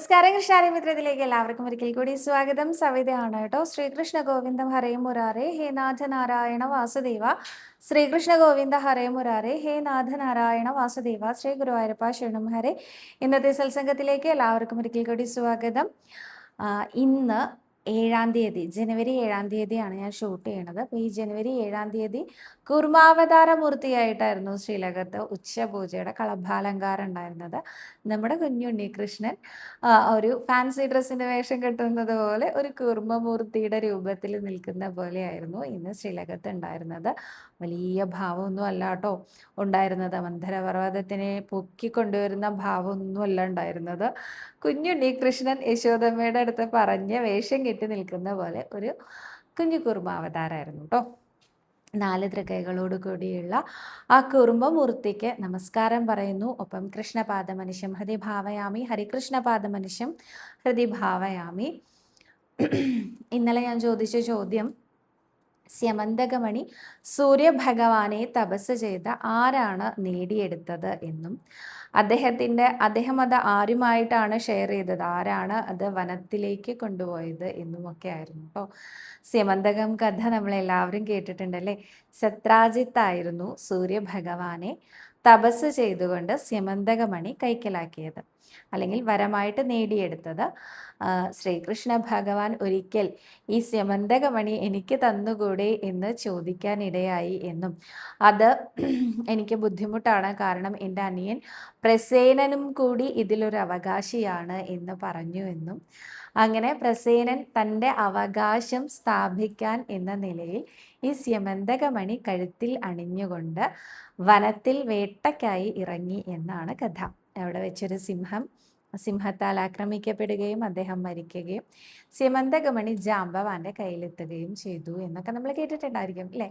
നമസ്കാരം കൃഷ്ണാരിമിത്രത്തിലേക്ക് എല്ലാവർക്കും ഒരിക്കൽ കൂടി സ്വാഗതം. സവിതയാണ് കേട്ടോ. ശ്രീകൃഷ്ണ ഗോവിന്ദം ഹരേ മുരാരേ ഹേ നാഥ നാരായണ വാസുദേവ. ശ്രീകൃഷ്ണ ഗോവിന്ദ ഹരേ മുരാരേ ഹേ നാഥ നാരായണ വാസുദേവ. ശ്രീ ഗുരുവായൂരപ്പ ശരണം ഹരേ. ഇന്നത്തെ സത്സംഗത്തിലേക്ക് എല്ലാവർക്കും ഒരിക്കൽ കൂടി സ്വാഗതം. ഇന്ന് 7-ാം തീയതി, ജനുവരി 7-ാം തീയതിയാണ് ഞാൻ ഷൂട്ട് ചെയ്യണത്. അപ്പോൾ ഈ ജനുവരി 7-ാം തീയതി കുർമാവതാര മൂർത്തിയായിട്ടായിരുന്നു ശ്രീലകത്ത് ഉച്ചപൂജയുടെ കളഭാലങ്കാരം ഉണ്ടായിരുന്നത്. നമ്മുടെ കുഞ്ഞുണ്ണി കൃഷ്ണൻ ഒരു ഫാൻസി ഡ്രസ്സിൻ്റെ വേഷം കെട്ടുന്നത് പോലെ ഒരു കുർമ്മമൂർത്തിയുടെ രൂപത്തിൽ നിൽക്കുന്ന പോലെയായിരുന്നു ഇന്ന് ശ്രീലകത്ത് ഉണ്ടായിരുന്നത്. വലിയ ഭാവമൊന്നും അല്ല കേട്ടോ ഉണ്ടായിരുന്നത്. മന്ധരപർവ്വതത്തിനെ പൊക്കിക്കൊണ്ടുവരുന്ന ഭാവമൊന്നും അല്ല ഉണ്ടായിരുന്നത്. കുഞ്ഞുണ്ണി കൃഷ്ണൻ യശോദമ്മയുടെ അടുത്ത് പറഞ്ഞ് വേഷം കെട്ടി നിൽക്കുന്ന പോലെ ഒരു കുഞ്ഞു കുർമാവതാരമായിരുന്നു കേട്ടോ. 4 തൃക്കൈകളോട് കൂടിയുള്ള ആ കുർമ്മമൂർത്തിക്ക് നമസ്കാരം പറയുന്നു. ഒപ്പം കൃഷ്ണപാദമനിശം ഹൃദി ഭാവയാമി, ഹരികൃഷ്ണപാദമനിശം ഹൃദി ഭാവയാമി. ഇന്നലെ ഞാൻ ചോദിച്ച ചോദ്യം, സ്യമന്തകമണി സൂര്യഭഗവാനെ തപസ് ചെയ്ത ആരാണ് നേടിയെടുത്തത് എന്നും അദ്ദേഹം അത് ആരുമായിട്ടാണ് ഷെയർ ചെയ്തത്, ആരാണ് അത് വനത്തിലേക്ക് കൊണ്ടുപോയത് എന്നുമൊക്കെ ആയിരുന്നു കേട്ടോ. സ്യമന്തകം കഥ നമ്മളെല്ലാവരും കേട്ടിട്ടുണ്ടല്ലേ. സത്രാജിത്തായിരുന്നു സൂര്യഭഗവാനെ തപസ് ചെയ്തുകൊണ്ട് സ്യമന്തകമണി കൈക്കലാക്കിയത്, അല്ലെങ്കിൽ വരമായിട്ട് നേടിയെടുത്തത്. ശ്രീകൃഷ്ണ ഭഗവാൻ ഒരിക്കൽ ഈ സ്യമന്തകമണി എനിക്ക് തന്നുകൂടെ എന്ന് ചോദിക്കാനിടയായി എന്നും അത് എനിക്ക് ബുദ്ധിമുട്ടാണ്, കാരണം എൻ്റെ അനിയൻ പ്രസേനനും കൂടി ഇതിലൊരു അവകാശിയാണ് എന്ന് പറഞ്ഞു എന്നും അങ്ങനെ പ്രസേനൻ തൻ്റെ അവകാശം സ്ഥാപിക്കാൻ എന്ന നിലയിൽ ഈ സ്യമന്തകമണി കഴുത്തിൽ അണിഞ്ഞുകൊണ്ട് വനത്തിൽ വേട്ടയ്ക്കായി ഇറങ്ങി എന്നാണ് കഥ. അവിടെ വെച്ചൊരു സിംഹത്താൽ ആക്രമിക്കപ്പെടുകയും അദ്ദേഹം മരിക്കുകയും സ്യമന്തകമണി ജാമ്പവാന്റെ കയ്യിലെത്തുകയും ചെയ്തു എന്നൊക്കെ നമ്മൾ കേട്ടിട്ടുണ്ടായിരിക്കും അല്ലേ.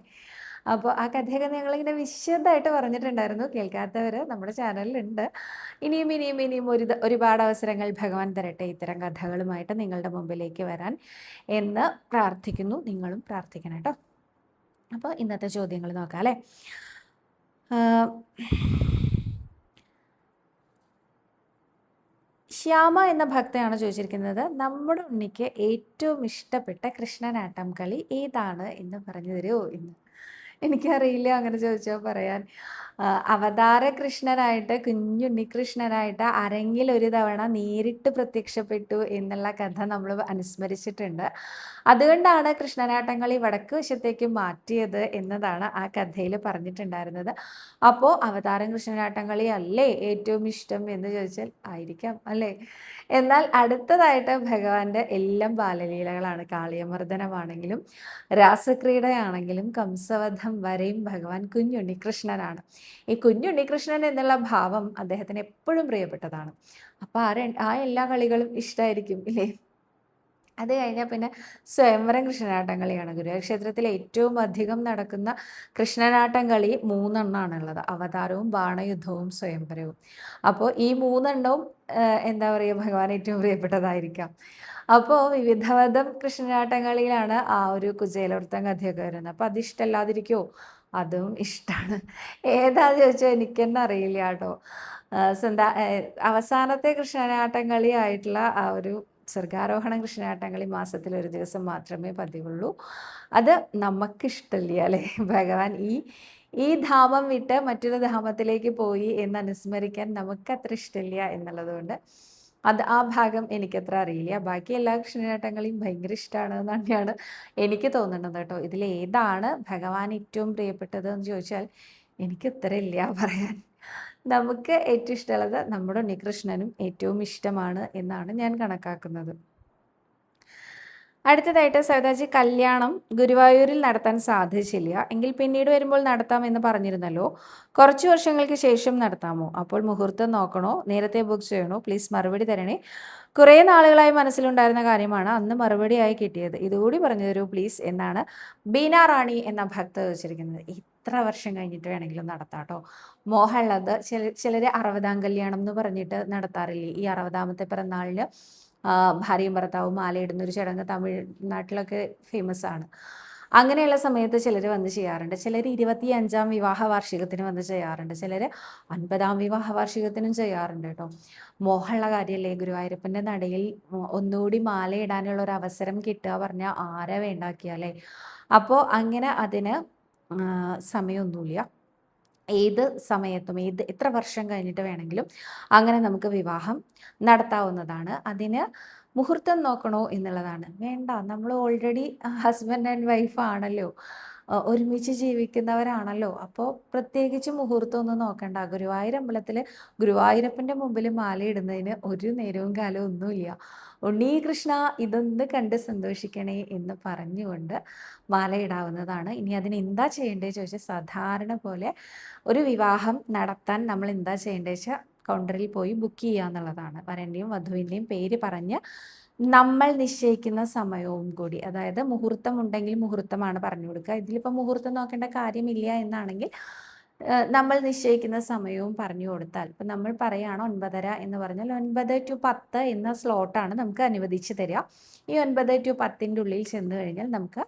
അപ്പോൾ ആ കഥയൊക്കെ ഞങ്ങളിങ്ങനെ വിശദമായിട്ട് പറഞ്ഞിട്ടുണ്ടായിരുന്നു. കേൾക്കാത്തവർ നമ്മുടെ ചാനലിലുണ്ട്. ഇനിയും ഒരുപാട് അവസരങ്ങൾ ഭഗവാൻ തരട്ടെ ഇത്തരം കഥകളുമായിട്ട് നിങ്ങളുടെ മുമ്പിലേക്ക് വരാൻ എന്ന് പ്രാർത്ഥിക്കുന്നു. നിങ്ങളും പ്രാർത്ഥിക്കണം കേട്ടോ. അപ്പോൾ ഇന്നത്തെ ചോദ്യങ്ങൾ നോക്കാം അല്ലേ. ശ്യാമ എന്ന ഭക്തയാണ് ചോദിച്ചിരിക്കുന്നത്, നമ്മുടെ ഉണ്ണിക്ക് ഏറ്റവും ഇഷ്ടപ്പെട്ട കൃഷ്ണനാട്ടം കളി ഏതാണ് എന്ന് പറഞ്ഞു തരുമോ എന്ന്. എനിക്കറിയില്ല അങ്ങനെ ചോദിച്ചാൽ പറയാൻ. അവതാര കൃഷ്ണനായിട്ട്, കുഞ്ഞുണ്ണികൃഷ്ണനായിട്ട് അരങ്ങിൽ ഒരു തവണ നേരിട്ട് പ്രത്യക്ഷപ്പെട്ടു എന്നുള്ള കഥ നമ്മൾ അനുസ്മരിച്ചിട്ടുണ്ട്. അതുകൊണ്ടാണ് കൃഷ്ണനാട്ടംകളി വടക്ക് വശത്തേക്ക് മാറ്റിയത് എന്നതാണ് ആ കഥയിൽ പറഞ്ഞിട്ടുണ്ടായിരുന്നത്. അപ്പോൾ അവതാരം കൃഷ്ണനാട്ടംകളി അല്ലേ ഏറ്റവും ഇഷ്ടം എന്ന് ചോദിച്ചാൽ ആയിരിക്കാം അല്ലേ. എന്നാൽ അടുത്തതായിട്ട് ഭഗവാന്റെ എല്ലാം ബാലലീലകളാണ്. കാളിയമർദ്ദനമാണെങ്കിലും രാസക്രീഡയാണെങ്കിലും കംസവധം വരെയും ഭഗവാൻ കുഞ്ഞുണ്ണികൃഷ്ണനാണ്. ഈ കുഞ്ഞുണ്ണികൃഷ്ണൻ എന്നുള്ള ഭാവം അദ്ദേഹത്തിന് എപ്പോഴും പ്രിയപ്പെട്ടതാണ്. അപ്പോൾ ആ എല്ലാ കളികളും ഇഷ്ടമായിരിക്കും ഇല്ലേ. അത് കഴിഞ്ഞാൽ പിന്നെ സ്വയംവരം കൃഷ്ണനാട്ടം കളിയാണ്. ഗുരുവായൂർ ക്ഷേത്രത്തിൽ ഏറ്റവും അധികം നടക്കുന്ന കൃഷ്ണനാട്ടം കളി 3 എണ്ണമാണുള്ളത്: അവതാരവും, ബാണയുദ്ധവും, സ്വയംവരവും. അപ്പോൾ ഈ 3 എണ്ണവും എന്താ പറയുക, ഭഗവാൻ ഏറ്റവും പ്രിയപ്പെട്ടതായിരിക്കാം. അപ്പോൾ വിവിധവധം കൃഷ്ണനാട്ടം കളിയിലാണ് ആ ഒരു കുചേലവൃത്തം കഥയൊക്കെ വരുന്നത്. അപ്പോൾ അത് ഇഷ്ടമല്ലാതിരിക്കുമോ? അതും ഇഷ്ടമാണ്. ഏതാന്ന് ചോദിച്ചാൽ എനിക്ക് തന്നെ അറിയില്ല കേട്ടോ. അവസാനത്തെ കൃഷ്ണനാട്ടം കളിയായിട്ടുള്ള ആ ഒരു സ്വർഗാരോഹണം കൃഷ്ണനാട്ടംകളി മാസത്തിൽ ഒരു ദിവസം മാത്രമേ പതിവുള്ളൂ. അത് നമുക്കിഷ്ടമില്ല അല്ലേ. ഭഗവാൻ ഈ ധാമം വിട്ട് മറ്റൊരു ധാമത്തിലേക്ക് പോയി എന്ന് അനുസ്മരിക്കാൻ നമുക്കത്ര ഇഷ്ടമില്ല എന്നുള്ളതുകൊണ്ട് ആ ഭാഗം എനിക്കത്ര അറിയില്ല. ബാക്കി എല്ലാ കൃഷ്ണനാട്ടങ്ങളെയും ഭയങ്കര ഇഷ്ടമാണ് തന്നെയാണ് എനിക്ക് തോന്നുന്നത് കേട്ടോ. ഇതിലേതാണ് ഭഗവാൻ ഏറ്റവും പ്രിയപ്പെട്ടത് എന്ന് ചോദിച്ചാൽ എനിക്ക് ഉത്തരമില്ല പറയാൻ. നമുക്ക് ഏറ്റവും ഇഷ്ടമുള്ളത് നമ്മുടെ ഉണ്ണികൃഷ്ണനും ഏറ്റവും ഇഷ്ടമാണ് എന്നാണ് ഞാൻ കണക്കാക്കുന്നത്. അടുത്തതായിട്ട് സവിതാജി, കല്യാണം ഗുരുവായൂരിൽ നടത്താൻ സാധിച്ചില്ല എങ്കിൽ പിന്നീട് വരുമ്പോൾ നടത്താമെന്ന് പറഞ്ഞിരുന്നല്ലോ. കുറച്ച് വർഷങ്ങൾക്ക് ശേഷം നടത്താമോ? അപ്പോൾ മുഹൂർത്തം നോക്കണോ, നേരത്തെ ബുക്ക് ചെയ്യണോ? പ്ലീസ് മറുപടി തരണേ. കുറേ നാളുകളായി മനസ്സിലുണ്ടായിരുന്ന കാര്യമാണ്, അന്ന് മറുപടിയായി കിട്ടിയത്. ഇതുകൂടി പറഞ്ഞു തരൂ പ്ലീസ് എന്നാണ് ബീന റാണി എന്ന ഭക്ത ചോദിച്ചിരിക്കുന്നത്. എത്ര വർഷം കഴിഞ്ഞിട്ട് വേണമെങ്കിലും നടത്താം കേട്ടോ. മോഹമുള്ളത് ചിലർ 60-ാം കല്യാണം എന്ന് പറഞ്ഞിട്ട് നടത്താറില്ലേ. ഈ 60-ാമത്തെ പിറന്നാളിന് ഭാര്യയും ഭർത്താവും മാലയിടുന്നൊരു ചടങ്ങ് തമിഴ്നാട്ടിലൊക്കെ ഫേമസ് ആണ്. അങ്ങനെയുള്ള സമയത്ത് ചിലർ വന്ന് ചെയ്യാറുണ്ട്. ചിലർ 25ാം വിവാഹ വാർഷികത്തിന് വന്ന് ചെയ്യാറുണ്ട്. ചിലർ 50ാം വിവാഹ വാർഷികത്തിനും ചെയ്യാറുണ്ട് കേട്ടോ. മോഹമുള്ള കാര്യമല്ലേ, ഗുരുവായൂരപ്പൻ്റെ നടയിൽ ഒന്നുകൂടി മാലയിടാനുള്ള ഒരു അവസരം കിട്ടുക പറഞ്ഞാൽ ആരാ വേണ്ടാക്കിയാലേ. അപ്പോൾ അങ്ങനെ അതിന് സമയമൊന്നുമില്ല. ഏത് സമയത്തും എത്ര വർഷം കഴിഞ്ഞിട്ട് വേണമെങ്കിലും അങ്ങനെ നമുക്ക് വിവാഹം നടത്താവുന്നതാണ്. അതിന് മുഹൂർത്തം നോക്കണോ എന്നുള്ളതാണ്. വേണ്ട, നമ്മൾ ഓൾറെഡി ഹസ്ബൻഡ് ആൻഡ് വൈഫ് ആണല്ലോ, ഒരുമിച്ച് ജീവിക്കുന്നവരാണല്ലോ. അപ്പോൾ പ്രത്യേകിച്ച് മുഹൂർത്തമൊന്നും നോക്കണ്ട. ഗുരുവായൂർ അമ്പലത്തിൽ ഗുരുവായൂരപ്പൻ്റെ മുമ്പിൽ മാലയിടുന്നതിന് ഒരു നേരവും കാലവും ഒന്നുമില്ല. ഉണ്ണീ കൃഷ്ണ ഇതൊന്ന് കണ്ട് സന്തോഷിക്കണേ എന്ന് പറഞ്ഞുകൊണ്ട് മാലയിടാവുന്നതാണ്. ഇനി അതിന് എന്താ ചെയ്യേണ്ടത് ചോദിച്ചാൽ, സാധാരണ പോലെ ഒരു വിവാഹം നടത്താൻ നമ്മൾ എന്താ ചെയ്യേണ്ടത് വെച്ചാൽ കൗണ്ടറിൽ പോയി ബുക്ക് ചെയ്യുക എന്നുള്ളതാണ്. വരൻ്റെയും വധുവിൻ്റെയും പേര് പറഞ്ഞ് നമ്മൾ നിശ്ചയിക്കുന്ന സമയവും കൂടി, അതായത് മുഹൂർത്തം ഉണ്ടെങ്കിൽ മുഹൂർത്തമാണ് പറഞ്ഞു കൊടുക്കുക. ഇതിലിപ്പോൾ മുഹൂർത്തം നോക്കേണ്ട കാര്യമില്ല എന്നാണെങ്കിൽ നമ്മൾ നിശ്ചയിക്കുന്ന സമയവും പറഞ്ഞു കൊടുത്താൽ, ഇപ്പം നമ്മൾ പറയുകയാണ് 9:30 എന്ന് പറഞ്ഞാൽ 9 to 10 എന്ന സ്ലോട്ടാണ് നമുക്ക് അനുവദിച്ച് തരിക. ഈ 9 to 10 ഉള്ളിൽ ചെന്ന് കഴിഞ്ഞാൽ നമുക്ക്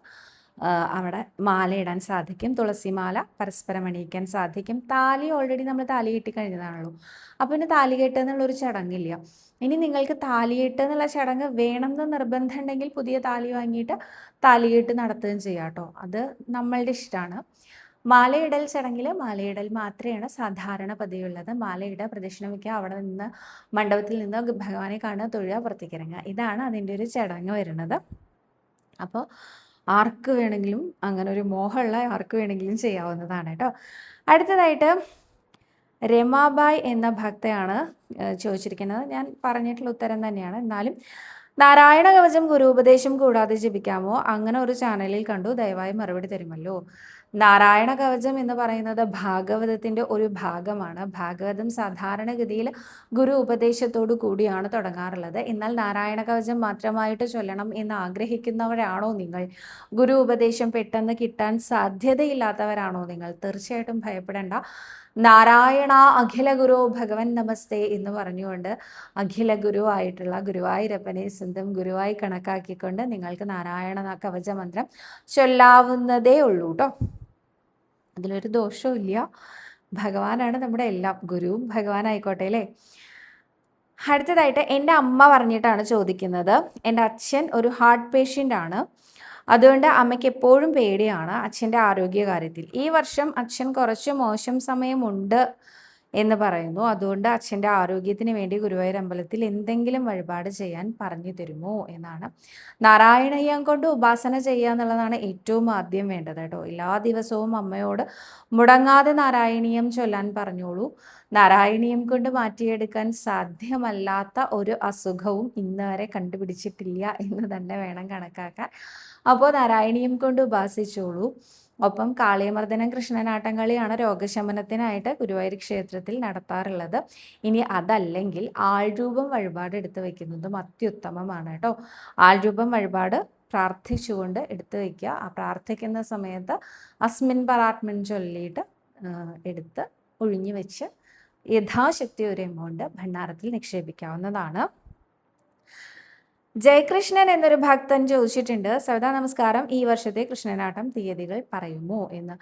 അവിടെ മാലയിടാൻ സാധിക്കും. തുളസിമാല പരസ്പരം അണിയിക്കാൻ സാധിക്കും. താലി ഓൾറെഡി നമ്മൾ താലി കെട്ടി കഴിഞ്ഞതാണല്ലോ, അപ്പോൾ പിന്നെ താലി കെട്ടുക എന്നുള്ളൊരു ചടങ്ങില്ല. ഇനി നിങ്ങൾക്ക് താലികെട്ട് എന്നുള്ള ചടങ്ങ് വേണമെന്ന് നിർബന്ധം ഉണ്ടെങ്കിൽ പുതിയ താലി വാങ്ങിയിട്ട് താലികെട്ട് നടത്തുകയും ചെയ്യാം കേട്ടോ. അത് നമ്മളുടെ ഇഷ്ടമാണ്. മാലയിടൽ ചടങ്ങിൽ മാലയിടൽ മാത്രമാണ് സാധാരണ പതിവുള്ളത്. മാലയിടുക, പ്രദക്ഷിണം വയ്ക്കുക, അവിടെ നിന്ന് മണ്ഡപത്തിൽ നിന്ന് ഭഗവാനെ കാണുക, തൊഴുക, പുറത്തേക്ക് ഇറങ്ങുക. ഇതാണ് അതിൻ്റെ ഒരു ചടങ്ങ് വരുന്നത്. അപ്പോൾ ആർക്ക് വേണമെങ്കിലും, അങ്ങനെ ഒരു മോഹമുള്ള ആർക്ക് വേണമെങ്കിലും ചെയ്യാവുന്നതാണ് കേട്ടോ. അടുത്തതായിട്ട് രമാബായ് എന്ന ഭക്തയാണ് ചോദിച്ചിരിക്കുന്നത്. ഞാൻ പറഞ്ഞിട്ടുള്ള ഉത്തരം തന്നെയാണ്. എന്നാലും നാരായണ കവചം ഗുരുപദേശം കൂടാതെ ജപിക്കാമോ? അങ്ങനെ ഒരു ചാനലിൽ കണ്ടു, ദയവായി മറുപടി തരുമല്ലോ. നാരായണ കവചം എന്ന് പറയുന്നത് ഭാഗവതത്തിൻ്റെ ഒരു ഭാഗമാണ്. ഭാഗവതം സാധാരണഗതിയിൽ ഗുരു ഉപദേശത്തോടു കൂടിയാണ് തുടങ്ങാറുള്ളത്. എന്നാൽ നാരായണ കവചം മാത്രമായിട്ട് ചൊല്ലണം എന്ന് ആഗ്രഹിക്കുന്നവരാണോ നിങ്ങൾ? ഗുരു ഉപദേശം പെട്ടെന്ന് കിട്ടാൻ സാധ്യതയില്ലാത്തവരാണോ നിങ്ങൾ? തീർച്ചയായിട്ടും ഭയപ്പെടേണ്ട. നാരായണ അഖില ഗുരു ഭഗവൻ നമസ്തേ എന്ന് പറഞ്ഞുകൊണ്ട് അഖില ഗുരു ആയിട്ടുള്ള ഗുരുവായൂരപ്പനെ സ്വന്തം ഗുരുവായി കണക്കാക്കിക്കൊണ്ട് നിങ്ങൾക്ക് നാരായണ കവച മന്ത്രം ചൊല്ലാവുന്നതേ ഉള്ളൂ കേട്ടോ. അതിലൊരു ദോഷവും ഇല്ല. ഭഗവാനാണ് നമ്മുടെ എല്ലാം. ഗുരുവും ഭഗവാനായിക്കോട്ടെ അല്ലേ. അടുത്തതായിട്ട് എൻ്റെ അമ്മ പറഞ്ഞിട്ടാണ് ചോദിക്കുന്നത്. എൻ്റെ അച്ഛൻ ഒരു ഹാർട്ട് പേഷ്യൻ്റ് ആണ്. അതുകൊണ്ട് അമ്മയ്ക്ക് എപ്പോഴും പേടിയാണ് അച്ഛൻ്റെ ആരോഗ്യകാര്യത്തിൽ. ഈ വർഷം അച്ഛൻ കുറച്ച് മോശം സമയമുണ്ട് എന്ന് പറയുന്നു. അതുകൊണ്ട് അച്ഛൻ്റെ ആരോഗ്യത്തിന് വേണ്ടി ഗുരുവായൂർ അമ്പലത്തിൽ എന്തെങ്കിലും വഴിപാട് ചെയ്യാൻ പറഞ്ഞു തരുമോ എന്നാണ്. നാരായണീയം കൊണ്ട് ഉപാസന ചെയ്യുക എന്നുള്ളതാണ് ഏറ്റവും ആദ്യം വേണ്ടത് കേട്ടോ. എല്ലാ ദിവസവും അമ്മയോട് മുടങ്ങാതെ നാരായണീയം ചൊല്ലാൻ പറഞ്ഞോളൂ. നാരായണീയം കൊണ്ട് മാറ്റിയെടുക്കാൻ സാധ്യമല്ലാത്ത ഒരു അസുഖവും ഇന്ന് വരെ കണ്ടുപിടിച്ചിട്ടില്ല എന്ന് തന്നെ വേണം കണക്കാക്കാൻ. അപ്പോൾ നാരായണീയം കൊണ്ട് ഉപാസിച്ചോളൂ. ഒപ്പം കാളിയമർദ്ദനം കൃഷ്ണനാട്ടം കളിയാണ് രോഗശമനത്തിനായിട്ട് ഗുരുവായൂർ ക്ഷേത്രത്തിൽ നടത്താറുള്ളത്. ഇനി അതല്ലെങ്കിൽ ആൾരൂപം വഴിപാട് എടുത്തു വയ്ക്കുന്നതും അത്യുത്തമമാണ് കേട്ടോ. ആൾരൂപം വഴിപാട് പ്രാർത്ഥിച്ചുകൊണ്ട് എടുത്തു വയ്ക്കുക. ആ പ്രാർത്ഥിക്കുന്ന സമയത്ത് അസ്മിൻ പരാത്മൻ ചൊല്ലിയിട്ട് എടുത്ത് ഒഴിഞ്ഞു വെച്ച് യഥാശക്തി ഒരു എമൗണ്ട് ഭണ്ഡാരത്തിൽ നിക്ഷേപിക്കാവുന്നതാണ്. ജയകൃഷ്ണൻ എന്നൊരു ഭക്തൻ ചോദിച്ചിട്ടുണ്ട്, സവിതാ നമസ്കാരം, ഈ വർഷത്തെ കൃഷ്ണനാട്ടം തീയതികൾ പറയുമോ എന്ന്.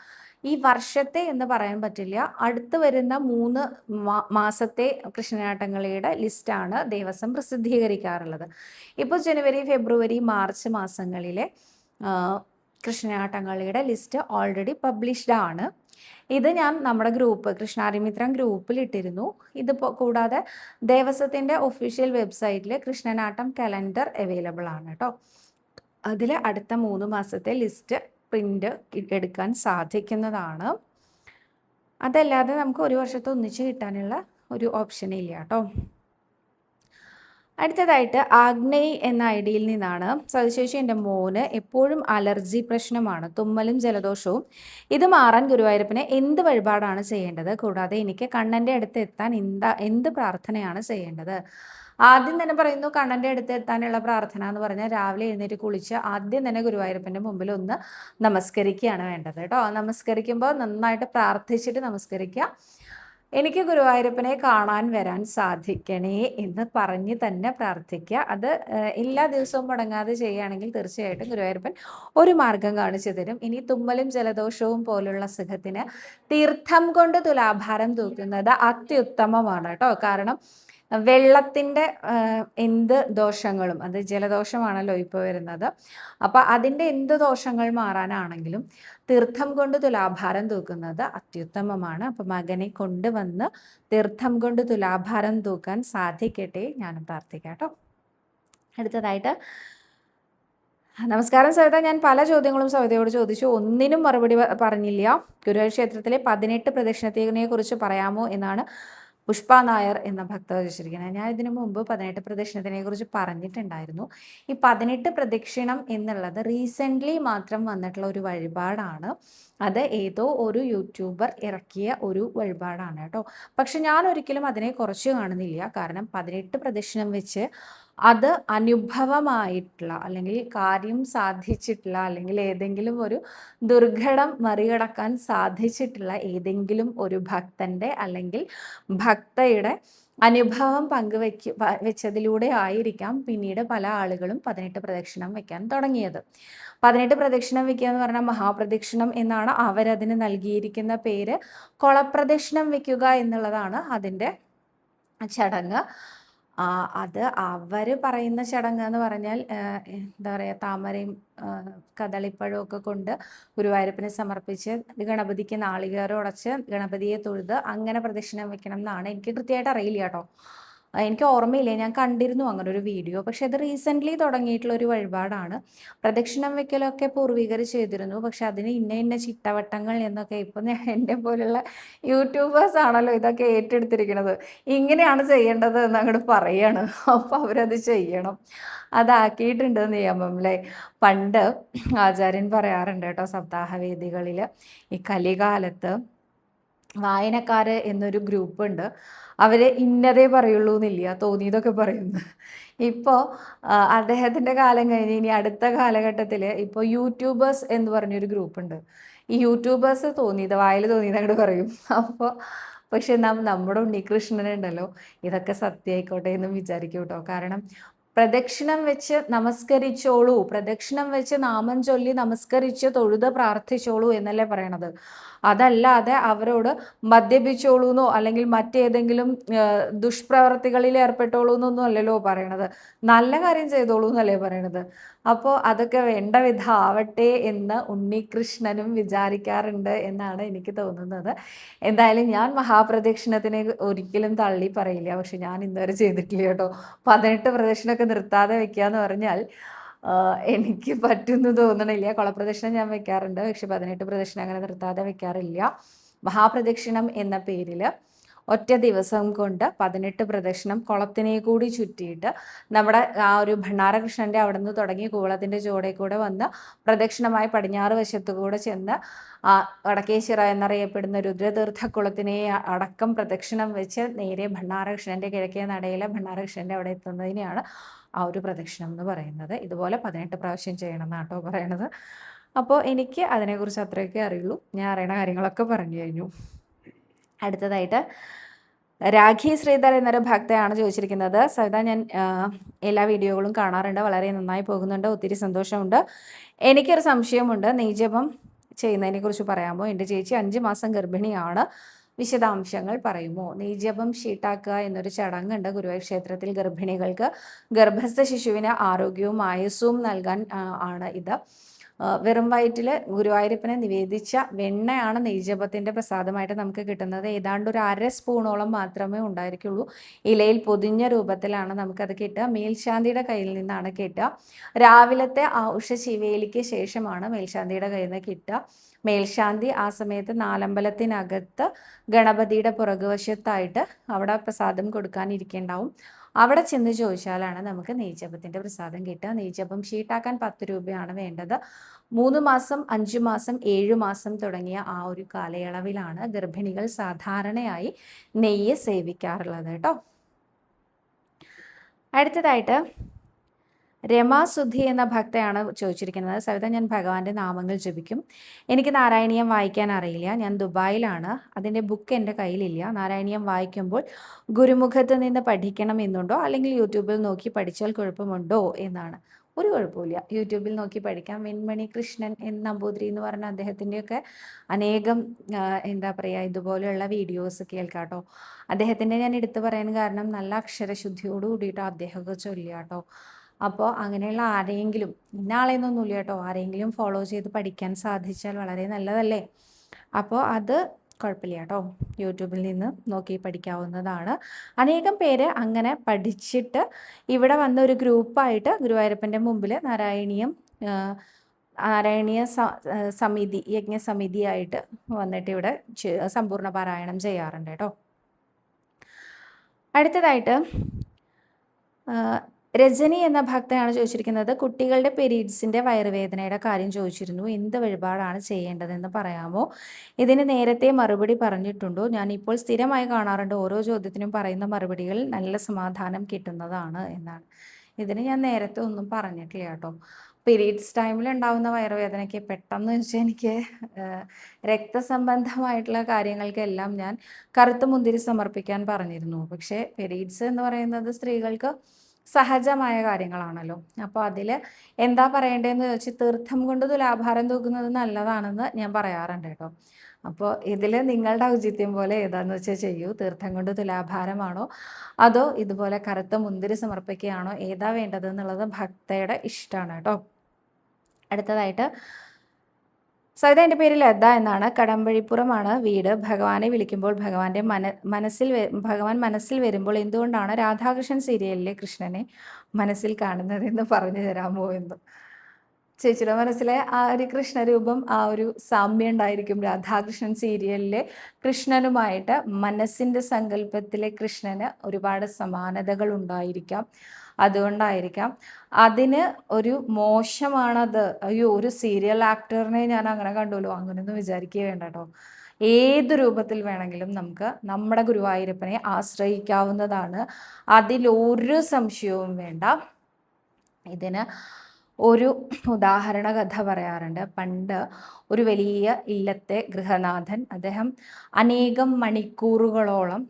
ഈ വർഷത്തെ എന്ന് പറയാൻ പറ്റില്ല. അടുത്ത് വരുന്ന 3 മാസത്തെ കൃഷ്ണനാട്ടങ്ങളുടെ ലിസ്റ്റാണ് ദേവസ്വം പ്രസിദ്ധീകരിക്കാറുള്ളത്. ഇപ്പോൾ ജനുവരി, ഫെബ്രുവരി, മാർച്ച് മാസങ്ങളിലെ കൃഷ്ണനാട്ടങ്ങളുടെ ലിസ്റ്റ് ഓൾറെഡി പബ്ലിഷ്ഡ് ആണ്. ഇത് ഞാൻ നമ്മുടെ ഗ്രൂപ്പ് കൃഷ്ണാരിമിത്രം ഗ്രൂപ്പിൽ ഇട്ടിരുന്നു. ഇത് കൂടാതെ ദേവസ്വത്തിൻ്റെ ഒഫീഷ്യൽ വെബ്സൈറ്റിൽ കൃഷ്ണനാട്ടം കലണ്ടർ അവൈലബിൾ ആണ് കേട്ടോ. അതിൽ അടുത്ത 3 മാസത്തെ ലിസ്റ്റ് പ്രിൻ്റ് എടുക്കാൻ സാധിക്കുന്നതാണ്. അതല്ലാതെ നമുക്ക് ഒരു വർഷത്തെ ഒന്നിച്ച് കിട്ടാനുള്ള ഒരു ഓപ്ഷൻ ഇല്ല കേട്ടോ. അടുത്തതായിട്ട് ആഗ്നേയ് എന്ന ഐഡിയിൽ നിന്നാണ്. സതിശേഷി, എൻ്റെ മോന് എപ്പോഴും അലർജി പ്രശ്നമാണ്, തുമ്മലും ജലദോഷവും. ഇത് മാറാൻ ഗുരുവായൂരപ്പനെ എന്ത് വഴിപാടാണ് ചെയ്യേണ്ടത്? കൂടാതെ എനിക്ക് കണ്ണൻ്റെ അടുത്ത് എത്താൻ എന്ത് പ്രാർത്ഥനയാണ് ചെയ്യേണ്ടത്? ആദ്യം തന്നെ പറയുന്നു, കണ്ണൻ്റെ അടുത്ത് എത്താനുള്ള പ്രാർത്ഥന എന്ന് പറഞ്ഞാൽ രാവിലെ എഴുന്നേറ്റ് കുളിച്ച് ആദ്യം തന്നെ ഗുരുവായൂരപ്പൻ്റെ മുമ്പിൽ ഒന്ന് നമസ്കരിക്കുകയാണ് വേണ്ടത് കേട്ടോ. നമസ്കരിക്കുമ്പോൾ നന്നായിട്ട് പ്രാർത്ഥിച്ചിട്ട് നമസ്കരിക്കുക. എനിക്ക് ഗുരുവായൂരപ്പനെ കാണാൻ വരാൻ സാധിക്കണേ എന്ന് പറഞ്ഞ് തന്നെ പ്രാർത്ഥിക്കുക. അത് എല്ലാ ദിവസവും മുടങ്ങാതെ ചെയ്യുകയാണെങ്കിൽ തീർച്ചയായിട്ടും ഗുരുവായൂരപ്പൻ ഒരു മാർഗം കാണിച്ചു തരും. ഇനി തുമ്മലും ജലദോഷവും പോലുള്ള അസുഖത്തിന് തീർത്ഥം കൊണ്ട് തുലാഭാരം തൂക്കുന്നത് അത്യുത്തമമാണ് കേട്ടോ. കാരണം വെള്ളത്തിൻ്റെ എന്ത് ദോഷങ്ങളും, അത് ജലദോഷമാണല്ലോ ഇപ്പോൾ വരുന്നത്, അപ്പോൾ അതിൻ്റെ എന്ത് ദോഷങ്ങൾ മാറാനാണെങ്കിലും തീർത്ഥം കൊണ്ട് തുലാഭാരം തൂക്കുന്നത് അത്യുത്തമമാണ്. അപ്പോൾ മകനെ കൊണ്ടുവന്ന് തീർത്ഥം കൊണ്ട് തുലാഭാരം തൂക്കാൻ സാധിക്കട്ടെ, ഞാനും പ്രാർത്ഥിക്കാം കേട്ടോ. അടുത്തതായിട്ട്, നമസ്കാരം സവിത, ഞാൻ പല ചോദ്യങ്ങളും സവിതയോട് ചോദിച്ചു, ഒന്നിനും മറുപടി പറഞ്ഞില്ല. ഗുരുവായൂർ ക്ഷേത്രത്തിലെ 18 പ്രദക്ഷിണത്തിനെ കുറിച്ച് പറയാമോ എന്നാണ് പുഷ്പ നായർ എന്ന ഭക്ത ചോദിച്ചിരിക്കുന്നത്. ഞാൻ ഇതിനു മുമ്പ് 18 പ്രദക്ഷിണത്തിനെ കുറിച്ച് പറഞ്ഞിട്ടുണ്ടായിരുന്നു. ഈ 18 പ്രദക്ഷിണം എന്നുള്ളത് റീസെൻ്റ്ലി മാത്രം വന്നിട്ടുള്ള ഒരു വഴിപാടാണ്. അത് ഏതോ ഒരു യൂട്യൂബർ ഇറക്കിയ ഒരു വഴിപാടാണ് കേട്ടോ. പക്ഷെ ഞാൻ ഒരിക്കലും അതിനെ കുറച്ച് കാണുന്നില്ല. കാരണം 18 പ്രദക്ഷിണം വെച്ച് അത് അനുഭവമായിട്ടുള്ള, അല്ലെങ്കിൽ കാര്യം സാധിച്ചിട്ടുള്ള, അല്ലെങ്കിൽ ഏതെങ്കിലും ഒരു ദുർഘടം മറികടക്കാൻ സാധിച്ചിട്ടുള്ള ഏതെങ്കിലും ഒരു ഭക്തൻ്റെ അല്ലെങ്കിൽ ഭക്തയുടെ അനുഭവം വെച്ചതിലൂടെ ആയിരിക്കാം പിന്നീട് പല ആളുകളും 18 പ്രദക്ഷിണം വെക്കാൻ തുടങ്ങിയത്. 18 പ്രദക്ഷിണം വെക്കുക എന്ന് പറഞ്ഞാൽ മഹാപ്രദക്ഷിണം എന്നാണ് അവരതിന് നൽകിയിരിക്കുന്ന പേര്. കുളപ്രദക്ഷിണം വെക്കുക എന്നുള്ളതാണ് അതിൻ്റെ ചടങ്ങ്. അത് അവർ പറയുന്ന ചടങ്ങ് എന്ന് പറഞ്ഞാൽ എന്താ പറയുക, താമരയും കദളിപ്പഴവും ഒക്കെ കൊണ്ട് ഗുരുവായൂരപ്പനെ സമർപ്പിച്ച് ഗണപതിക്ക് നാളികേരം ഉടച്ച് ഗണപതിയെ തൊഴുത് അങ്ങനെ പ്രദക്ഷിണം വെക്കണം എന്നാണ്. എനിക്ക് കൃത്യമായിട്ട് അറിയില്ല കേട്ടോ, എനിക്ക് ഓർമ്മയില്ല, ഞാൻ കണ്ടിരുന്നു അങ്ങനെ ഒരു വീഡിയോ. പക്ഷെ അത് റീസെൻ്റ്ലി തുടങ്ങിയിട്ടുള്ള ഒരു വഴിപാടാണ്. പ്രദക്ഷിണം വെക്കലൊക്കെ പൂർവികർ ചെയ്തിരുന്നു, പക്ഷെ അതിന് ഇന്ന ചിട്ടവട്ടങ്ങൾ എന്നൊക്കെ ഇപ്പം എൻ്റെ പോലുള്ള യൂട്യൂബേഴ്സ് ആണല്ലോ ഇതൊക്കെ ഏറ്റെടുത്തിരിക്കുന്നത്. ഇങ്ങനെയാണ് ചെയ്യേണ്ടത് എന്ന് അങ്ങോട്ട് പറയാണ്. അപ്പോൾ അവരത് ചെയ്യണം, അതാക്കിയിട്ടുണ്ട് നിയമം അല്ലേ. പണ്ട് ആചാര്യൻ പറയാറുണ്ട് കേട്ടോ, സപ്താഹവേദികളിൽ ഈ കലികാലത്ത് വായനക്കാർ എന്നൊരു ഗ്രൂപ്പ് ഉണ്ട്. അവർ ഇന്നതേ പറയുള്ളൂ എന്നില്ല, തോന്നിയതൊക്കെ പറയുന്നു. ഇപ്പോൾ അദ്ദേഹത്തിൻ്റെ കാലം കഴിഞ്ഞ് ഇനി അടുത്ത കാലഘട്ടത്തിൽ ഇപ്പോൾ യൂട്യൂബേഴ്സ് എന്ന് പറഞ്ഞൊരു ഗ്രൂപ്പുണ്ട്. ഈ യൂട്യൂബേഴ്സ് തോന്നിയത് വായിൽ തോന്നിയത് അങ്ങോട്ട് പറയും. അപ്പോൾ പക്ഷെ നമ്മുടെ ഉണ്ണികൃഷ്ണനുണ്ടല്ലോ, ഇതൊക്കെ സത്യമായിക്കോട്ടെ എന്നും വിചാരിക്കും കേട്ടോ. കാരണം പ്രദക്ഷിണം വെച്ച് നമസ്കരിച്ചോളൂ, പ്രദക്ഷിണം വെച്ച് നാമം ചൊല്ലി നമസ്കരിച്ച് തൊഴുത് പ്രാർത്ഥിച്ചോളൂ എന്നല്ലേ പറയണത്. അതല്ലാതെ അവരോട് മദ്യപിച്ചോളൂ എന്നോ അല്ലെങ്കിൽ മറ്റേതെങ്കിലും ദുഷ്പ്രവർത്തികളിൽ ഏർപ്പെട്ടോളൂ എന്നൊന്നും അല്ലല്ലോ പറയണത്. നല്ല കാര്യം ചെയ്തോളൂ എന്നല്ലേ പറയണത്. അപ്പോൾ അതൊക്കെ വേണ്ട വിധം ആവട്ടെ എന്ന് ഉണ്ണികൃഷ്ണനും വിചാരിക്കാറുണ്ട് എന്നാണ് എനിക്ക് തോന്നുന്നത്. എന്തായാലും ഞാൻ മഹാപ്രദക്ഷിണത്തിനെ ഒരിക്കലും തള്ളി പറയില്ല. പക്ഷെ ഞാൻ ഇന്നുവരെ ചെയ്തിട്ടില്ല കേട്ടോ. 18 പ്രദക്ഷിണമൊക്കെ നിർത്താതെ വെക്കുക എന്ന് പറഞ്ഞാൽ എനിക്ക് പറ്റുമെന്ന് തോന്നണില്ല. കുളപ്രദക്ഷിണം ഞാൻ വെക്കാറുണ്ട്, പക്ഷെ 18 പ്രദക്ഷിണം അങ്ങനെ നിർത്താതെ വെക്കാറില്ല. മഹാപ്രദക്ഷിണം എന്ന പേരിൽ ഒറ്റ ദിവസം കൊണ്ട് 18 പ്രദക്ഷിണം കുളത്തിനെ കൂടി ചുറ്റിയിട്ട് നമ്മുടെ ആ ഒരു ഭണ്ണാരകൃഷ്ണൻ്റെ അവിടെ നിന്ന് തുടങ്ങി കൂളത്തിൻ്റെ ചുവടെ കൂടെ വന്ന് പ്രദക്ഷിണമായി പടിഞ്ഞാറ് വശത്തു കൂടെ ചെന്ന് വടക്കേശ്ശിറ എന്നറിയപ്പെടുന്ന രുദ്രതീർത്ഥക്കുളത്തിനെ അടക്കം പ്രദക്ഷിണം വെച്ച് നേരെ ഭണ്ണാരകൃഷ്ണൻ്റെ കിഴക്കേ നടയിലെ ഭണ്ണാരകൃഷ്ണൻ്റെ അവിടെ എത്തുന്നതിനെയാണ് ആ ഒരു പ്രദക്ഷിണം എന്ന് പറയുന്നത്. ഇതുപോലെ 18 പ്രാവശ്യം ചെയ്യണം എന്നാട്ടോ പറയണത്. അപ്പോൾ എനിക്ക് അതിനെക്കുറിച്ച് അത്രയൊക്കെ അറിയുള്ളൂ. ഞാൻ അറിയണ കാര്യങ്ങളൊക്കെ പറഞ്ഞു കഴിഞ്ഞു. അടുത്തതായിട്ട് രാഖി ശ്രീധർ എന്നൊരു ഭക്തയാണ് ചോദിച്ചിരിക്കുന്നത്. സവിത, ഞാൻ എല്ലാ വീഡിയോകളും കാണാറുണ്ട്, വളരെ നന്നായി പോകുന്നുണ്ട്, ഒത്തിരി സന്തോഷമുണ്ട്. എനിക്കൊരു സംശയമുണ്ട്, നെയ്ജപം ചെയ്യുന്നതിനെ കുറിച്ച് പറയാമോ? എൻ്റെ ചേച്ചി 5 മാസം ഗർഭിണിയാണ്, വിശദാംശങ്ങൾ പറയുമോ? നെയ്ജപം ഷീട്ടാക്കുക എന്നൊരു ചടങ്ങുണ്ട് ഗുരുവായൂർ ക്ഷേത്രത്തിൽ. ഗർഭിണികൾക്ക് ഗർഭസ്ഥ ശിശുവിന് ആരോഗ്യവും ആയുസ്സും നൽകാൻ ആണ് ഇത്. വെറും വയറ്റിൽ ഗുരുവായൂരപ്പനെ നിവേദിച്ച വെണ്ണയാണ് നെയ്ജപത്തിൻ്റെ പ്രസാദമായിട്ട് നമുക്ക് കിട്ടുന്നത്. ഏതാണ്ട് ഒരു 1/2 സ്പൂണോളം മാത്രമേ ഉണ്ടായിരിക്കുള്ളൂ. ഇലയിൽ പൊതിഞ്ഞ രൂപത്തിലാണ് നമുക്കത് കിട്ടുക. മേൽശാന്തിയുടെ കയ്യിൽ നിന്നാണ് കിട്ടുക. രാവിലത്തെ ഉഷശിവേലിക്ക് ശേഷമാണ് മേൽശാന്തിയുടെ കയ്യിൽ നിന്ന് കിട്ടുക. മേൽശാന്തി ആ സമയത്ത് നാലമ്പലത്തിനകത്ത് ഗണപതിയുടെ പുറകുവശത്തായിട്ട് അവിടെ പ്രസാദം കൊടുക്കാനിരിക്കേണ്ടാവും. അവിടെ ചെന്ന് ചോദിച്ചാലാണ് നമുക്ക് നെയ്ജപത്തിൻ്റെ പ്രസാദം കിട്ടുക. നെയ്ജപം ഷീട്ടാക്കാൻ 10 രൂപയാണ് വേണ്ടത്. 3 മാസം, 5 മാസം, 7 മാസം തുടങ്ങിയ ആ ഒരു കാലയളവിലാണ് ഗർഭിണികൾ സാധാരണയായി നെയ്യ് സേവിക്കാറുള്ളത് കേട്ടോ. അടുത്തതായിട്ട് രമാസുധി എന്ന ഭക്തയാണ് ചോദിച്ചിരിക്കുന്നത്. സവിത, ഞാൻ ഭഗവാന്റെ നാമങ്ങൾ ജപിക്കും. എനിക്ക് നാരായണീയം വായിക്കാൻ അറിയില്ല. ഞാൻ ദുബായിലാണ്. അതിൻ്റെ ബുക്ക് എൻ്റെ കയ്യിലില്ല. നാരായണീയം വായിക്കുമ്പോൾ ഗുരുമുഖത്ത് നിന്ന് പഠിക്കണം എന്നുണ്ടോ, അല്ലെങ്കിൽ യൂട്യൂബിൽ നോക്കി പഠിച്ചാൽ കുഴപ്പമുണ്ടോ എന്നാണ്. ഒരു കുഴപ്പമില്ല, യൂട്യൂബിൽ നോക്കി പഠിക്കാം. വെൺമണി കൃഷ്ണൻ നമ്പൂതിരി എന്ന് പറഞ്ഞ അദ്ദേഹത്തിൻ്റെയൊക്കെ അനേകം എന്താ പറയുക, ഇതുപോലെയുള്ള വീഡിയോസ് കേൾക്കാം കേട്ടോ. അദ്ദേഹത്തിൻ്റെ ഞാൻ എടുത്തു പറയാൻ കാരണം നല്ല അക്ഷരശുദ്ധിയോട് കൂടിയിട്ടോ അദ്ദേഹമൊക്കെ ചൊല്ലുക കേട്ടോ. അപ്പോൾ അങ്ങനെയുള്ള ആരെങ്കിലും, ഇന്നയാളെന്നൊന്നുമില്ല കേട്ടോ, ആരെങ്കിലും ഫോളോ ചെയ്ത് പഠിക്കാൻ സാധിച്ചാൽ വളരെ നല്ലതല്ലേ. അപ്പോൾ അത് കുഴപ്പമില്ല കേട്ടോ, യൂട്യൂബിൽ നിന്ന് നോക്കി പഠിക്കാവുന്നതാണ്. അനേകം പേര് അങ്ങനെ പഠിച്ചിട്ട് ഇവിടെ വന്ന ഒരു ഗ്രൂപ്പായിട്ട് ഗുരുവായൂരപ്പൻ്റെ മുമ്പിൽ നാരായണീയ സമിതി, യജ്ഞസമിതിയായിട്ട് വന്നിട്ട് ഇവിടെ സമ്പൂർണ്ണ പാരായണം ചെയ്യാറുണ്ട് കേട്ടോ. അടുത്തതായിട്ട് രജനി എന്ന ഭക്തയാണ് ചോദിച്ചിരിക്കുന്നത്. കുട്ടികളുടെ പീരീഡ്സിൻ്റെ വയറുവേദനയുടെ കാര്യം ചോദിച്ചിരുന്നു. എന്ത് വഴിപാടാണ് ചെയ്യേണ്ടതെന്ന് പറയാമോ? ഇതിന് നേരത്തെ മറുപടി പറഞ്ഞിട്ടുണ്ടോ? ഞാനിപ്പോൾ സ്ഥിരമായി കാണാറുണ്ട്. ഓരോ ചോദ്യത്തിനും പറയുന്ന മറുപടികൾ നല്ല സമാധാനം കിട്ടുന്നതാണ് എന്നാണ്. ഇതിന് ഞാൻ നേരത്തെ ഒന്നും പറഞ്ഞിട്ടില്ല കേട്ടോ. പീരീഡ്സ് ടൈമിൽ ഉണ്ടാകുന്ന വയറുവേദനയ്ക്ക് പെട്ടെന്ന് വെച്ചാൽ എനിക്ക് രക്തസംബന്ധമായിട്ടുള്ള കാര്യങ്ങൾക്കെല്ലാം ഞാൻ കറുത്ത മുന്തിരി സമർപ്പിക്കാൻ പറഞ്ഞിരുന്നു. പക്ഷേ പീരീഡ്സ് എന്ന് പറയുന്നത് സ്ത്രീകൾക്ക് സഹജമായ കാര്യങ്ങളാണല്ലോ. അപ്പോൾ അതിൽ എന്താ പറയേണ്ടതെന്ന് ചോദിച്ചാൽ തീർത്ഥം കൊണ്ട് തുലാഭാരം തൂക്കുന്നത് നല്ലതാണെന്ന് ഞാൻ പറയാറുണ്ട് കേട്ടോ. അപ്പോൾ ഇതിൽ നിങ്ങളുടെ ഔചിത്യം പോലെ ഏതാന്ന് വെച്ചാൽ ചെയ്യൂ. തീർത്ഥം കൊണ്ട് തുലാഭാരമാണോ അതോ ഇതുപോലെ കറുത്ത മുന്തിരി സമർപ്പിക്കുകയാണോ, ഏതാ വേണ്ടത് എന്നുള്ളത് ഭക്തയുടെ ഇഷ്ടമാണ് കേട്ടോ. അടുത്തതായിട്ട് സവിത, എൻ്റെ പേര് ലത എന്നാണ്. കടമ്പഴിപ്പുറമാണ് വീട്. ഭഗവാനെ വിളിക്കുമ്പോൾ ഭഗവാൻ മനസ്സിൽ വരുമ്പോൾ എന്തുകൊണ്ടാണ് രാധാകൃഷ്ണൻ സീരിയലിലെ കൃഷ്ണനെ മനസ്സിൽ കാണുന്നതെന്ന് പറഞ്ഞു തരാമോ എന്ന്. ചേച്ചിയുടെ മനസ്സിലെ ആ ഒരു കൃഷ്ണരൂപം, ആ ഒരു സാമ്യം ഉണ്ടായിരിക്കും രാധാകൃഷ്ണൻ സീരിയലിലെ കൃഷ്ണനുമായിട്ട്. മനസ്സിൻ്റെ സങ്കല്പത്തിലെ കൃഷ്ണന് ഒരുപാട് സമാനതകൾ ഉണ്ടായിരിക്കാം. അതുകൊണ്ടായിരിക്കാം. അതിന് ഒരു മോശമാണത്, അയ്യോ ഒരു സീരിയൽ ആക്ടറിനെ ഞാൻ അങ്ങനെ കണ്ടുല്ലോ, അങ്ങനെയൊന്നും വിചാരിക്കുക വേണ്ട കേട്ടോ. ഏത് രൂപത്തിൽ വേണമെങ്കിലും നമുക്ക് നമ്മുടെ ഗുരുവായൂരപ്പനെ ആശ്രയിക്കാവുന്നതാണ്. അതിലൊരു സംശയവും വേണ്ട. ഇതിന് ഒരു ഉദാഹരണ കഥ പറയാറുണ്ട്. പണ്ട് ഒരു വലിയ ഇല്ലത്തെ ഗൃഹനാഥൻ, അദ്ദേഹം അനേകം മണിക്കൂറുകളോളം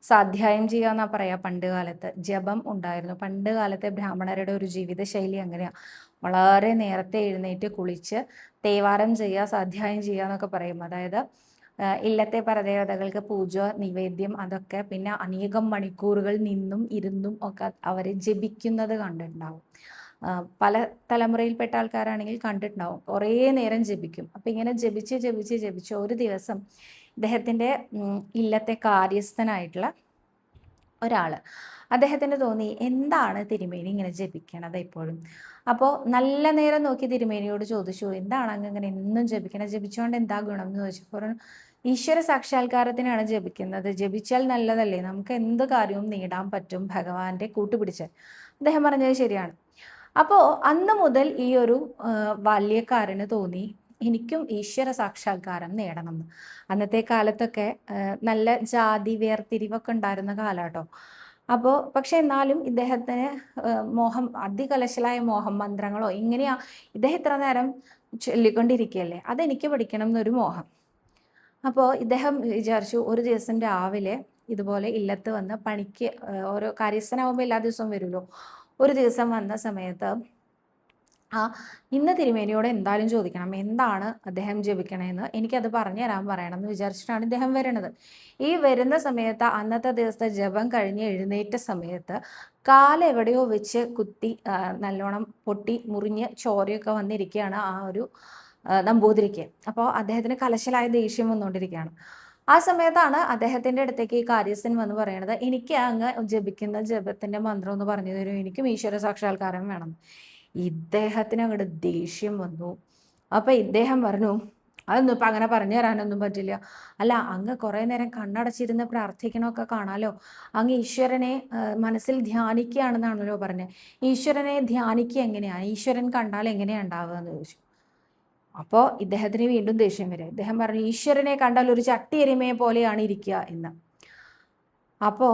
സ്വാധ്യായം ചെയ്യാന്നാ പറയാ. പണ്ട് കാലത്ത് ജപം ഉണ്ടായിരുന്നു. പണ്ട് കാലത്തെ ബ്രാഹ്മണരുടെ ഒരു ജീവിതശൈലി അങ്ങനെയാണ്. വളരെ നേരത്തെ എഴുന്നേറ്റ് കുളിച്ച് തേവാരം ചെയ്യുക, സ്വാധ്യായം ചെയ്യുക എന്നൊക്കെ പറയും. അതായത് ഇല്ലത്തെ പരദേവതകൾക്ക് പൂജ, നിവേദ്യം, അതൊക്കെ. പിന്നെ അനേകം മണിക്കൂറുകൾ നിന്നും ഇരുന്നും ഒക്കെ അവരെ ജപിക്കുന്നത് കണ്ടിട്ടുണ്ടാവും. പല തലമുറയിൽപ്പെട്ട ആൾക്കാരാണെങ്കിൽ കണ്ടിട്ടുണ്ടാവും. കുറേ നേരം ജപിക്കും. അപ്പം ഇങ്ങനെ ജപിച്ച് ഒരു ദിവസം ഇദ്ദേഹത്തിൻ്റെ ഇല്ലത്തെ കാര്യസ്ഥനായിട്ടുള്ള ഒരാൾ, അദ്ദേഹത്തിന് തോന്നി എന്താണ് തിരുമേനി ഇങ്ങനെ ജപിക്കണത് എപ്പോഴും. അപ്പോൾ നല്ല നേരം നോക്കി തിരുമേനിയോട് ചോദിച്ചു, എന്താണ് അങ്ങനെ എന്നും ജപിക്കണം, ജപിച്ചുകൊണ്ട് എന്താ ഗുണം എന്ന് ചോദിച്ചപ്പോൾ ഈശ്വര സാക്ഷാത്കാരത്തിനാണ് ജപിക്കുന്നത്. ജപിച്ചാൽ നല്ലതല്ലേ, നമുക്ക് എന്ത് കാര്യവും നേടാൻ പറ്റും ഭഗവാന്റെ കൂട്ടുപിടിച്ചാൽ. അദ്ദേഹം പറഞ്ഞത് ശരിയാണ്. അപ്പോൾ അന്ന് മുതൽ ഈ ഒരു ബാല്യക്കാരന് തോന്നി എനിക്കും ഈശ്വര സാക്ഷാത്കാരം നേടണമെന്ന്. അന്നത്തെ കാലത്തൊക്കെ നല്ല ജാതി വേർതിരിവൊക്കെ ഉണ്ടായിരുന്ന കാലാട്ടോ. അപ്പോൾ പക്ഷെ എന്നാലും ഇദ്ദേഹത്തിന് അതികലശലായ മോഹം മന്ത്രങ്ങളോ ഇങ്ങനെയാ ഇദ്ദേഹം ഇത്ര നേരം ചൊല്ലിക്കൊണ്ടിരിക്കുകയല്ലേ, അതെനിക്ക് പഠിക്കണം എന്നൊരു മോഹം. അപ്പോൾ ഇദ്ദേഹം വിചാരിച്ചു ഒരു ദിവസം രാവിലെ ഇതുപോലെ ഇല്ലത്ത് വന്ന് പണിക്ക്, ഓരോ കാര്യസ്ഥനാവുമ്പോൾ എല്ലാ ദിവസവും വരുമല്ലോ. ഒരു ദിവസം വന്ന സമയത്ത് ഇന്ന് തിരുമേനിയോട് എന്തായാലും ചോദിക്കണം എന്താണ് അദ്ദേഹം ജപിക്കണേന്ന്, എനിക്കത് പറഞ്ഞു തരാൻ പറയണം എന്ന് വിചാരിച്ചിട്ടാണ് ഇദ്ദേഹം വരുന്നത്. ഈ വരുന്ന സമയത്ത് അന്നത്തെ ദിവസത്തെ ജപം കഴിഞ്ഞ് എഴുന്നേറ്റ സമയത്ത് കാലെവിടെയോ വെച്ച് കുത്തി നല്ലോണം പൊട്ടി മുറിഞ്ഞ് ചോരയൊക്കെ വന്നിരിക്കുകയാണ് ആ ഒരു നമ്പൂതിരിക്ക്. അപ്പോൾ അദ്ദേഹത്തിന് കലശലായ ദേഷ്യം വന്നുകൊണ്ടിരിക്കുകയാണ്. ആ സമയത്താണ് അദ്ദേഹത്തിൻ്റെ അടുത്തേക്ക് ഈ കാര്യസ്ഥൻ വന്ന് പറയണത്, എനിക്ക് അങ്ങ് ജപിക്കുന്ന ജപത്തിൻ്റെ മന്ത്രം ഒന്ന് പറഞ്ഞു തരും, എനിക്കും ഈശ്വര സാക്ഷാത്കാരം വേണം. ഇദ്ദേഹത്തിന് അങ്ങോട്ട് ദേഷ്യം വന്നു. അപ്പം ഇദ്ദേഹം പറഞ്ഞു, അതൊന്നും ഇപ്പം അങ്ങനെ പറഞ്ഞു തരാനൊന്നും പറ്റില്ല. അല്ല, അങ്ങ് കുറേ നേരം കണ്ണടച്ചിരുന്ന് പ്രാർത്ഥിക്കണമൊക്കെ കാണാലോ, അങ്ങ് ഈശ്വരനെ മനസ്സിൽ ധ്യാനിക്കുകയാണെന്നാണല്ലോ പറഞ്ഞത്. ഈശ്വരനെ ധ്യാനിക്കുക എങ്ങനെയാണ്, ഈശ്വരൻ കണ്ടാൽ എങ്ങനെയാണ് ഉണ്ടാവുക എന്ന് ചോദിച്ചു. അപ്പോൾ ഇദ്ദേഹത്തിന് വീണ്ടും ദേഷ്യം വരിക. ഇദ്ദേഹം പറഞ്ഞു, ഈശ്വരനെ കണ്ടാൽ ഒരു ചട്ടി എരുമയെ പോലെയാണ് ഇരിക്കുക എന്ന്. അപ്പോൾ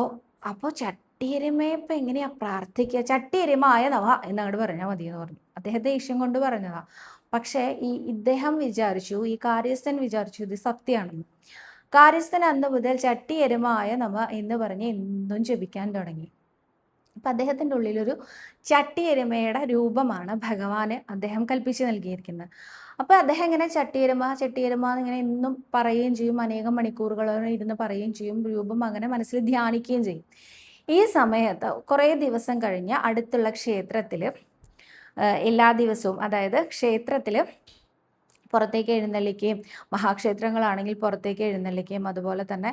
ചട്ടിയെരുമയെ ഇപ്പം എങ്ങനെയാ പ്രാർത്ഥിക്കുക? ചട്ടിയെരുമായ നമ എന്നങ്ങോട്ട് പറഞ്ഞാൽ മതി എന്ന് പറഞ്ഞു. അദ്ദേഹം ദേഷ്യം കൊണ്ട് പറഞ്ഞതാ. പക്ഷേ ഇദ്ദേഹം വിചാരിച്ചു, ഈ കാര്യസ്ഥൻ വിചാരിച്ചു ഇത് സത്യമാണെന്ന്. കാര്യസ്ഥൻ അന്ന് മുതൽ ചട്ടിയെരുമായ നമ എന്ന് പറഞ്ഞ് എന്നും ജപിക്കാൻ തുടങ്ങി. അപ്പം അദ്ദേഹത്തിൻ്റെ ഉള്ളിലൊരു ചട്ടിയെരുമയുടെ രൂപമാണ് ഭഗവാന് അദ്ദേഹം കൽപ്പിച്ച് നൽകിയിരിക്കുന്നത്. അപ്പോൾ അദ്ദേഹം ഇങ്ങനെ ചട്ടിയെരുമ ചട്ടിയെരുമ എന്നിങ്ങനെ എന്നും പറയുകയും ചെയ്യും, അനേകം മണിക്കൂറുകളോളം ഇരുന്ന് പറയുകയും ചെയ്യും, രൂപം അങ്ങനെ മനസ്സിൽ ധ്യാനിക്കുകയും ചെയ്യും. ഈ സമയത്ത് കുറേ ദിവസം കഴിഞ്ഞ് അടുത്തുള്ള ക്ഷേത്രത്തിൽ എല്ലാ ദിവസവും, അതായത് ക്ഷേത്രത്തിൽ പുറത്തേക്ക് എഴുന്നള്ളിക്കുകയും, മഹാക്ഷേത്രങ്ങളാണെങ്കിൽ പുറത്തേക്ക് എഴുന്നള്ളിക്കുകയും, അതുപോലെ തന്നെ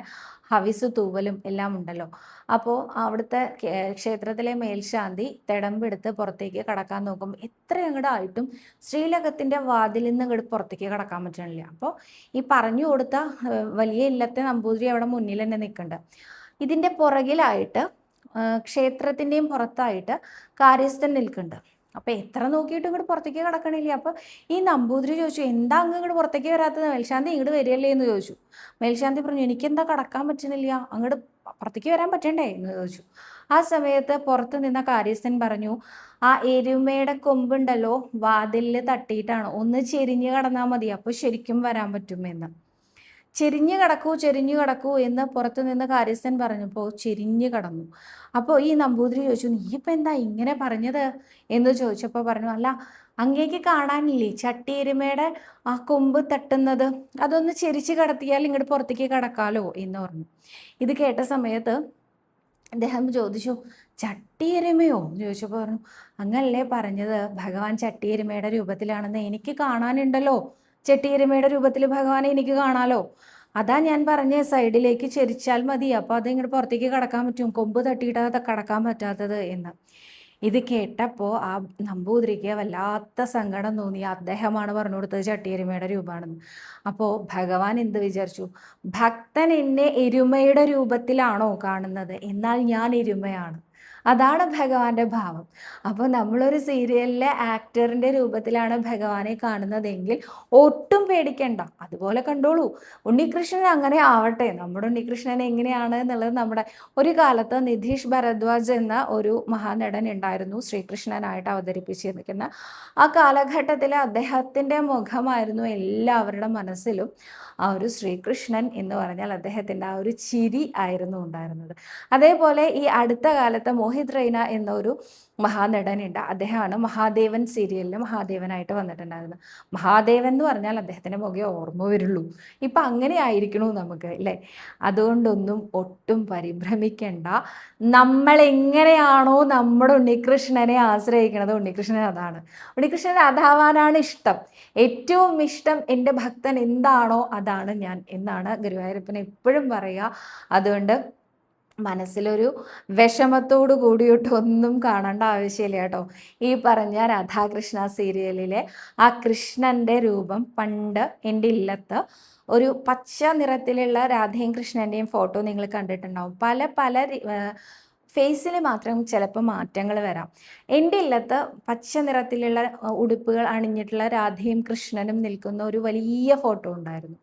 ഹവിസ് തൂവലും എല്ലാം ഉണ്ടല്ലോ. അപ്പോൾ അവിടുത്തെ ക്ഷേത്രത്തിലെ മേൽശാന്തി തിടമ്പെടുത്ത് പുറത്തേക്ക് കടക്കാൻ നോക്കും. എത്ര അങ്ങോട്ടായിട്ടും ശ്രീലകത്തിൻ്റെ വാതിലിൽ നിന്ന് ഇങ്ങോട്ട് പുറത്തേക്ക് കടക്കാൻ പറ്റണില്ല. അപ്പോൾ ഈ പറഞ്ഞു കൊടുത്ത വലിയ ഇല്ലത്തെ നമ്പൂതിരി അവിടെ മുന്നിൽ തന്നെ നിൽക്കുന്നുണ്ട്. ഇതിൻ്റെ പുറകിലായിട്ട് ക്ഷേത്രത്തിൻ്റെയും പുറത്തായിട്ട് കാര്യസ്ഥൻ നിൽക്കുന്നുണ്ട്. അപ്പോൾ എത്ര നോക്കിയിട്ട് ഇങ്ങോട്ട് പുറത്തേക്ക് കിടക്കണില്ല. അപ്പോൾ ഈ നമ്പൂതിരി ചോദിച്ചു, എന്താ അങ്ങ് ഇങ്ങോട്ട് പുറത്തേക്ക് വരാത്തത്? മേൽശാന്തി ഇങ്ങോട്ട് വരികയല്ലേ എന്ന് ചോദിച്ചു. മേൽശാന്തി പറഞ്ഞു, എനിക്കെന്താ കടക്കാൻ പറ്റുന്നില്ല, അങ്ങോട്ട് പുറത്തേക്ക് വരാൻ പറ്റണ്ടേ എന്ന് ചോദിച്ചു. ആ സമയത്ത് പുറത്ത് നിന്ന കാര്യസ്ഥൻ പറഞ്ഞു, ആ എരുമയുടെ കൊമ്പുണ്ടല്ലോ വാതിലിൽ തട്ടിയിട്ടാണ്, ഒന്ന് ചെരിഞ്ഞ് കടന്നാൽ മതി, അപ്പോൾ ശരിക്കും വരാൻ പറ്റുമെന്ന്. ചെരിഞ്ഞു കിടക്കൂ എന്ന് പുറത്തു നിന്ന് കാര്യസ്ഥൻ പറഞ്ഞപ്പോൾ ചെരിഞ്ഞു കടന്നു. അപ്പോൾ ഈ നമ്പൂതിരി ചോദിച്ചു, നീ ഇപ്പം എന്താ ഇങ്ങനെ പറഞ്ഞത് എന്ന് ചോദിച്ചപ്പോൾ പറഞ്ഞു, അല്ല അങ്ങേക്ക് കാണാനില്ലേ ചട്ടിയെരുമയുടെ ആ കൊമ്പ് തട്ടുന്നത്, അതൊന്ന് ചെരിച്ച് കടത്തിയാൽ ഇങ്ങോട്ട് പുറത്തേക്ക് കടക്കാലോ എന്ന് പറഞ്ഞു. ഇത് കേട്ട സമയത്ത് അദ്ദേഹം ചോദിച്ചു, ചട്ടിയെരുമയോ എന്ന് ചോദിച്ചപ്പോൾ പറഞ്ഞു, അങ്ങല്ലേ പറഞ്ഞത് ഭഗവാൻ ചട്ടിയെരുമയുടെ രൂപത്തിലാണെന്ന്, എനിക്ക് കാണാനുണ്ടല്ലോ ചട്ടിയെരുമയുടെ രൂപത്തിൽ ഭഗവാനെ എനിക്ക് കാണാലോ, അതാ ഞാൻ പറഞ്ഞ സൈഡിലേക്ക് ചെരിച്ചാൽ മതി, അപ്പോൾ അത് ഇങ്ങോട്ട് പുറത്തേക്ക് കടക്കാൻ പറ്റും, കൊമ്പ് തട്ടിയിട്ടാ കടക്കാൻ പറ്റാത്തത് എന്ന്. ഇത് കേട്ടപ്പോൾ ആ നമ്പൂതിരിക്ക് വല്ലാത്ത സങ്കടം തോന്നി. അദ്ദേഹമാണ് പറഞ്ഞു കൊടുത്തത് ചട്ടിയെരുമയുടെ രൂപമാണെന്ന്. അപ്പോൾ ഭഗവാൻ എന്ത് വിചാരിച്ചു, ഭക്തൻ എന്നെ എരുമയുടെ രൂപത്തിലാണോ കാണുന്നത്, എന്നാൽ ഞാൻ എരുമയാണ്. അതാണ് ഭഗവാന്റെ ഭാവം. അപ്പോൾ നമ്മളൊരു സീരിയലിലെ ആക്ടറിൻ്റെ രൂപത്തിലാണ് ഭഗവാനെ കാണുന്നതെങ്കിൽ ഒട്ടും പേടിക്കണ്ട, അതുപോലെ കണ്ടോളൂ. ഉണ്ണികൃഷ്ണൻ അങ്ങനെ ആവട്ടെ. നമ്മുടെ ഉണ്ണികൃഷ്ണൻ എങ്ങനെയാണ് എന്നുള്ളത് നമ്മുടെ ഒരു കാലത്ത് നിധീഷ് ഭരദ്വാജ് എന്ന ഒരു മഹാനടൻ ഉണ്ടായിരുന്നു, ശ്രീകൃഷ്ണനായിട്ട് അവതരിപ്പിച്ചിരിക്കുന്ന. ആ കാലഘട്ടത്തിൽ അദ്ദേഹത്തിൻ്റെ മുഖമായിരുന്നു എല്ലാവരുടെ മനസ്സിലും. ആ ഒരു ശ്രീകൃഷ്ണൻ എന്ന് പറഞ്ഞാൽ അദ്ദേഹത്തിൻ്റെ ആ ഒരു ചിരി ആയിരുന്നു ഉണ്ടായിരുന്നത്. അതേപോലെ ഈ അടുത്ത കാലത്ത് മോഹിത് റെയ്ന എന്നൊരു മഹാനടനുണ്ട്. അദ്ദേഹമാണ് മഹാദേവൻ സീരിയലിൽ മഹാദേവനായിട്ട് വന്നിട്ടുണ്ടായിരുന്നത്. മഹാദേവൻ എന്ന് പറഞ്ഞാൽ അദ്ദേഹത്തിൻ്റെ മുഖേ ഓർമ്മ വരുള്ളൂ. ഇപ്പം അങ്ങനെ ആയിരിക്കണു നമുക്ക് അല്ലേ. അതുകൊണ്ടൊന്നും ഒട്ടും പരിഭ്രമിക്കേണ്ട. നമ്മളെങ്ങനെയാണോ നമ്മുടെ ഉണ്ണികൃഷ്ണനെ ആശ്രയിക്കുന്നത്, ഉണ്ണികൃഷ്ണൻ അതാണ്. ഉണ്ണികൃഷ്ണൻ അതാവാനാണ് ഇഷ്ടം. ഏറ്റവും ഇഷ്ടം എൻ്റെ ഭക്തൻ എന്താണോ അതാണ് ഞാൻ എന്നാണ് ഗുരുവായൂരപ്പൻ എപ്പോഴും പറയുക. അതുകൊണ്ട് മനസ്സിലൊരു വിഷമത്തോട് കൂടിയിട്ടൊന്നും കാണേണ്ട ആവശ്യമില്ല കേട്ടോ. ഈ പറഞ്ഞ രാധാകൃഷ്ണ സീരിയലിലെ ആ കൃഷ്ണൻ്റെ രൂപം പണ്ട് എൻ്റെ ഇല്ലത്ത് ഒരു പച്ച നിറത്തിലുള്ള രാധയും കൃഷ്ണൻ്റെയും ഫോട്ടോ നിങ്ങൾ കണ്ടിട്ടുണ്ടാവും. പല പല ഫേസിൽ മാത്രം ചിലപ്പോൾ മാറ്റങ്ങൾ വരാം. എൻ്റെ ഇല്ലത്ത് പച്ച നിറത്തിലുള്ള ഉടുപ്പുകൾ അണിഞ്ഞിട്ടുള്ള രാധയും കൃഷ്ണനും നിൽക്കുന്ന ഒരു വലിയ ഫോട്ടോ ഉണ്ടായിരുന്നു.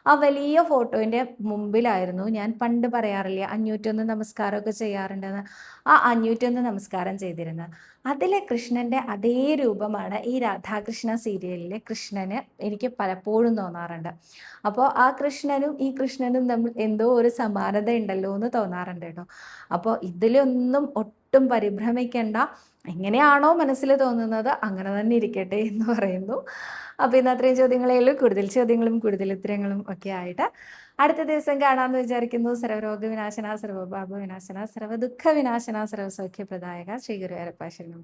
ആ വലിയ ഫോട്ടോൻ്റെ മുമ്പിലായിരുന്നു ഞാൻ പണ്ട് പറയാറില്ല 501 നമസ്കാരമൊക്കെ ചെയ്യാറുണ്ടെന്ന്. ആ 501 നമസ്കാരം ചെയ്തിരുന്നത്. അതിലെ കൃഷ്ണൻ്റെ അതേ രൂപമാണ് ഈ രാധാകൃഷ്ണ സീരിയലിലെ കൃഷ്ണന് എനിക്ക് പലപ്പോഴും തോന്നാറുണ്ട്. അപ്പോൾ ആ കൃഷ്ണനും ഈ കൃഷ്ണനും തമ്മിൽ എന്തോ ഒരു സമാനത ഉണ്ടല്ലോ എന്ന് തോന്നാറുണ്ട് കേട്ടോ. അപ്പോൾ ഇതിലൊന്നും ഒട്ടും പരിഭ്രമിക്കേണ്ട. എങ്ങനെയാണോ മനസ്സിൽ തോന്നുന്നത് അങ്ങനെ തന്നെ ഇരിക്കട്ടെ എന്ന് പറയുന്നു. അപ്പോൾ ഇന്ന് അത്രയും ചോദ്യങ്ങളേ ഉള്ളൂ. കൂടുതൽ ചോദ്യങ്ങളും കൂടുതൽ ഉത്തരങ്ങളും ഒക്കെ ആയിട്ട് അടുത്ത ദിവസം കാണാമെന്ന് വിചാരിക്കുന്നു. സർവരോഗ വിനാശന, സർവപാപ വിനാശന, സർവദുഃഖ വിനാശന, സർവസൗഖ്യപ്രദായക ശ്രീ ഗുരുവായൂരപ്പ ശരണം.